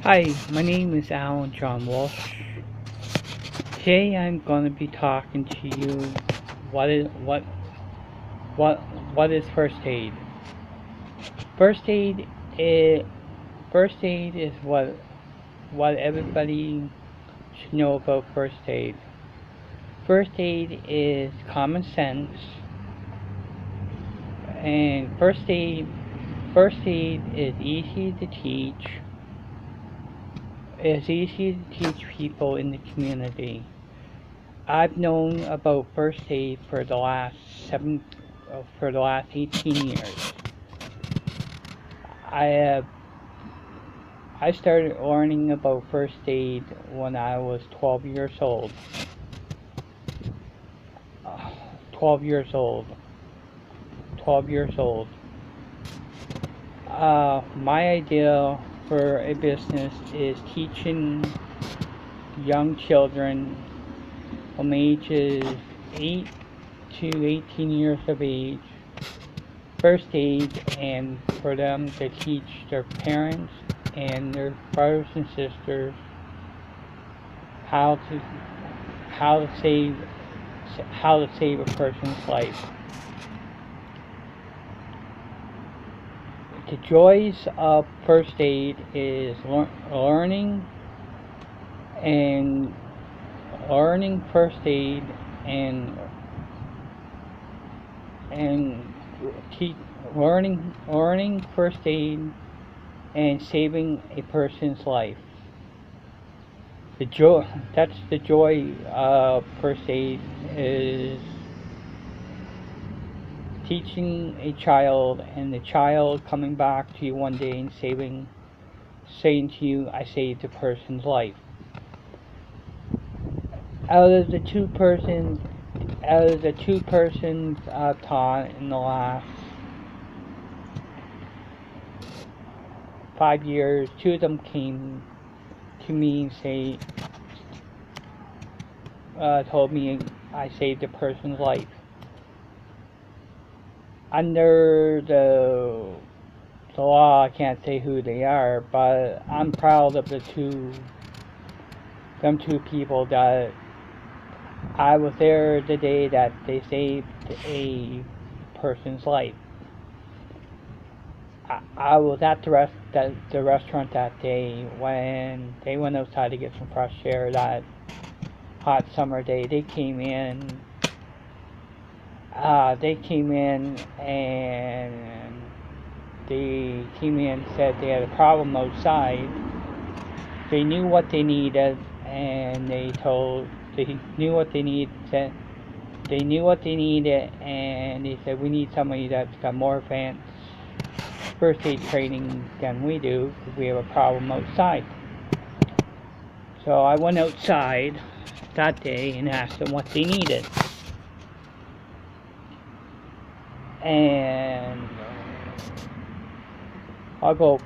Hi, my name is Alan John Walsh. Today I'm going to be talking to you what is what what is first aid. First aid is first aid is what everybody should know about first aid. First aid is common sense, and first aid is easy to teach. It's easy to teach people in the community. I've known about first aid for the last 18 years. I uh, I started learning about first aid when I was 12 years old. 12 years old. 12 years old. My idea for a business is teaching young children from ages 8 to 18 years of age first aid, and for them to teach their parents and their brothers and sisters how to how to save how to save a person's life. The joys of first aid is learning and learning first aid and and teach learning first aid and saving a person's life. The joy That's the joy of first aid, is teaching a child and the child coming back to you one day and saying to you, I saved a person's life. Out of the two persons I've taught in the last 5 years, two of them came to me and told me I saved a person's life. Under the law, I can't say who they are, but I'm proud of them two people that I was there the day that they saved a person's life. I was at the restaurant that day when they went outside to get some fresh air that hot summer day. They came in and said they had a problem outside. They knew what they needed, and they knew what they needed. They knew what they needed, and they said, we need somebody that's got more advanced first aid training than we do, because we have a problem outside. So I went outside that day and asked them what they needed. And I'll go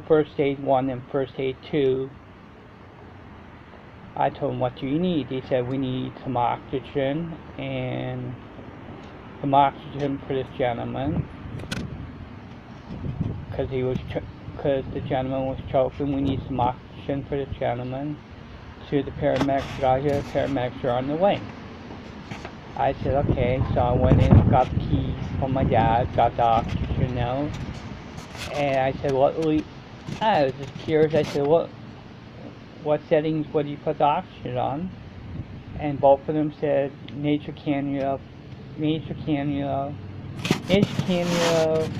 first aid 1 and first aid 2. I told them, what do you need? They said, we need some oxygen for this gentleman, because the gentleman was choking. We need some oxygen for this gentleman. So the paramedics got here. The paramedics are on the way. I said, okay. So I went in, got the keys from my dad, got the oxygen out, and I said, I was just curious. I said, what settings would you put the oxygen on? And both of them said nature cannula,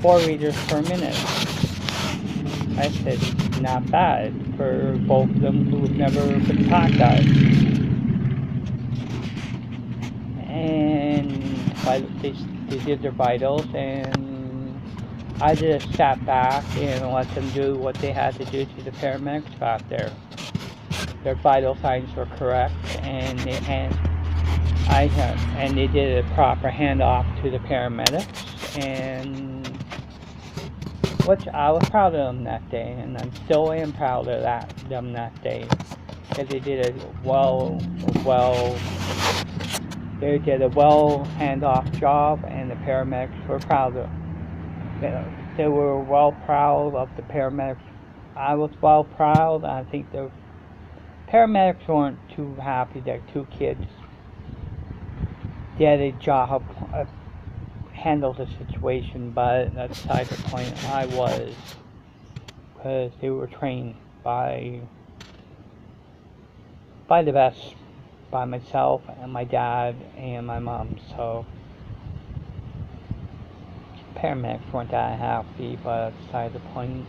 4 liters per minute. I said, not bad for both of them who've never been taught that. And they did their vitals, and I just sat back and let them do what they had to do to the paramedics back there. Their vital signs were correct, and they did a proper handoff to the paramedics, and which I was proud of them that day, and I still am proud of them that day, because they did a well handoff job, and the paramedics were proud of. They were well proud of the paramedics I was well proud. I think the paramedics weren't too happy that two kids did a job, handled the situation, but that's beside the point. I was, because they were trained by the best, by myself and my dad and my mom. So paramedics weren't that happy, but that's beside the point.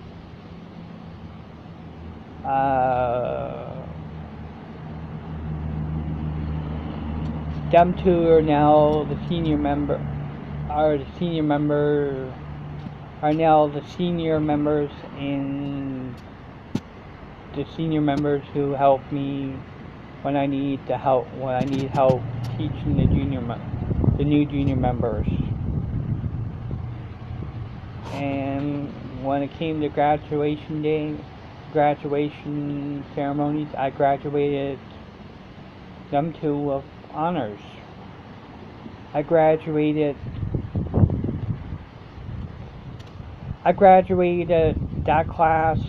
Them two are now the senior member. Are now the senior members in the senior members who help me when I need help teaching the new junior members. And when it came to graduation ceremonies, I graduated them two with honors. I graduated that class,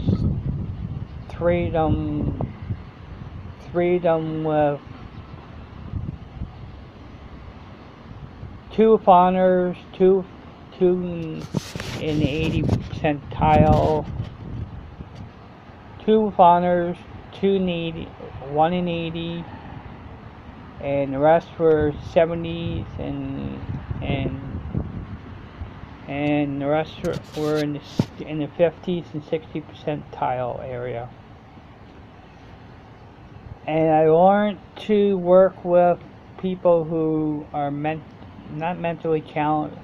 three of them with two with honors, two in the 80 percentile, two with honors, two in 80, one in 80, and the rest were 70s, and the rest were in the 50s and 60 percentile area. And I learned to work with people who are not mentally challenged.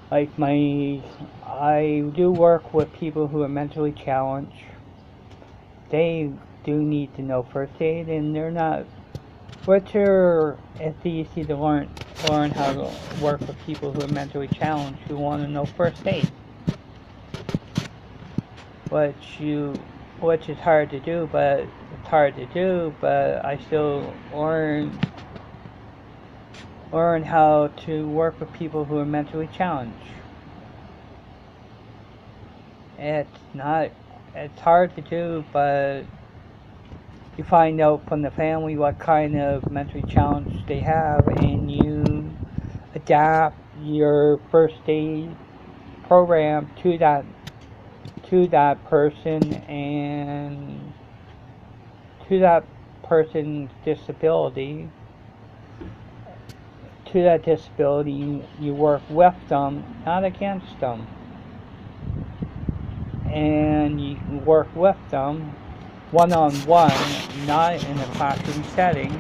Like I do work with people who are mentally challenged. They do need to know first aid, and they're not. It's easy to learn how to work with people who are mentally challenged who want to know first aid, which is hard to do, but I still learn how to work with people who are mentally challenged. It's hard to do, but you find out from the family what kind of mental challenge they have, and you adapt your first aid program to that person and to that person's disability. To that disability, you work with them, not against them. And you work with them one-on-one, not in a classroom setting,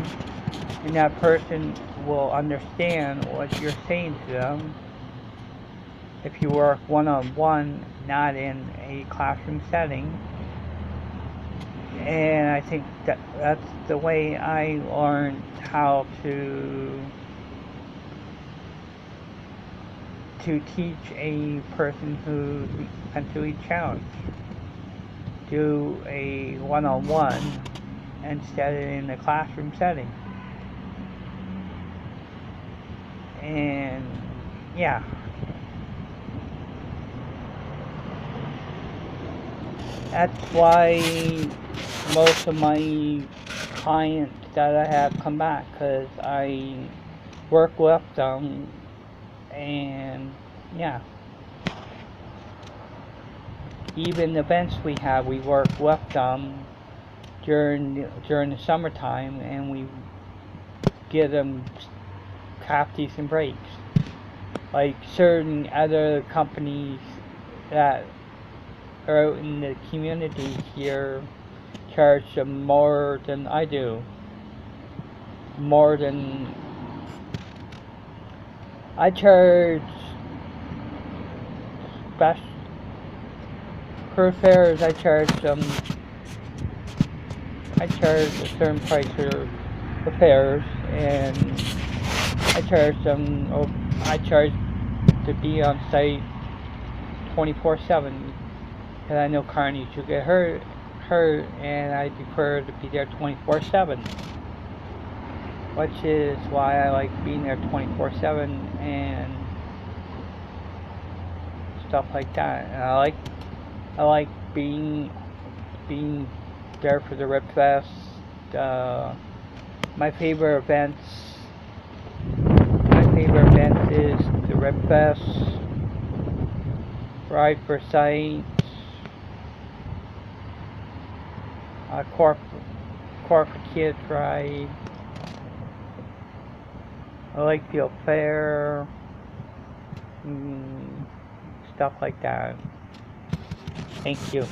and that person will understand what you're saying to them if you work one-on-one, not in a classroom setting. And I think that's the way I learned how to teach a person who's mentally challenged. Do a one-on-one instead of in a classroom setting. And yeah. That's why most of my clients that I have come back, because I work with them, and yeah. Even events we have, we work with them during the summertime, and we give them half decent breaks. Like certain other companies that are out in the community here charge them more than I do. I charge per fares. I charge a certain price for fares, and I charge to be on site 24/7, because I know carnies who get hurt, and I prefer to be there 24/7, which is why I like being there 24/7. And stuff like that. And I like being there for the Rip Fest. My favorite events. My favorite event is the Rip Fest, Ride for Sight, Corp for Kids Ride. I like Field Fair, stuff like that. Thank you.